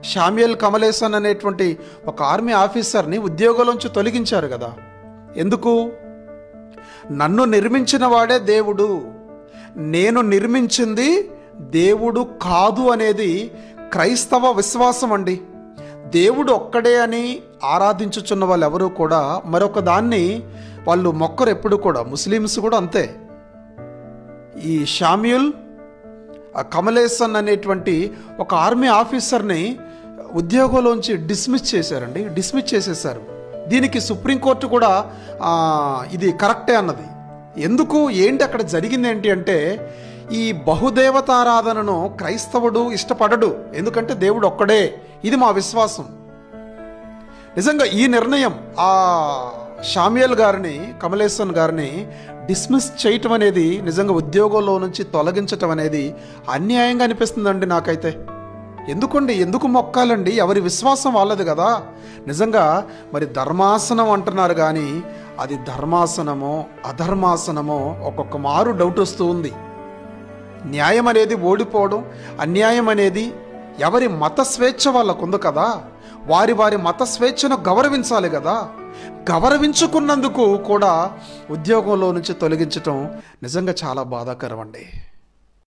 Samuel కమలేసన్ అనేటువంటి ఒక army ఆఫీసర్ని ఉద్యోగంలోంచి తొలగించారు కదా. ఎందుకు? నన్ను నిర్మించిన వాడే దేవుడు, నేను నిర్మించింది దేవుడు కాదు అనేది క్రైస్తవ విశ్వాసం అండి. దేవుడు ఒక్కడే అని ఆరాధించుచున్న వాళ్ళు ఎవరూ కూడా మరొక దాన్ని వాళ్ళు మొక్కరు ఎప్పుడు కూడా. ముస్లిమ్స్ కూడా అంతే. ఈ శామ్యూయల్ కమలేసన్ అనేటువంటి ఒక ఆర్మీ ఆఫీసర్ని ఉద్యోగంలోంచి డిస్మిస్ చేసేశారు. దీనికి సుప్రీంకోర్టు కూడా ఇది కరెక్టే అన్నది. ఎందుకు, ఏంటి అక్కడ జరిగింది ఏంటి అంటే, ఈ బహుదేవతారాధనను క్రైస్తవుడు ఇష్టపడడు. ఎందుకంటే దేవుడు ఒక్కడే, ఇది మా విశ్వాసం. నిజంగా ఈ నిర్ణయం ఆ శామ్యూయల్ గారిని, కమలేసన్ గారిని డిస్మిస్ చేయటం అనేది, నిజంగా ఉద్యోగంలో నుంచి తొలగించటం అనేది అన్యాయంగా అనిపిస్తుందండి నాకైతే. ఎందుకు మొక్కాలండి? ఎవరి విశ్వాసం వాళ్ళది కదా. నిజంగా మరి ధర్మాసనం అంటున్నారు కానీ అది ధర్మాసనమో అధర్మాసనమో ఒక్కొక్క మారు డౌట్ వస్తూ ఉంది. న్యాయం అనేది ఓడిపోవడం, అన్యాయం అనేది ఎవరి మత స్వేచ్ఛ వాళ్ళకు ఉంది కదా. వారి మత స్వేచ్ఛను గౌరవించాలి కదా. గౌరవించుకున్నందుకు కూడా ఉద్యోగంలో నుంచి తొలగించటం నిజంగా చాలా బాధాకరం అండి.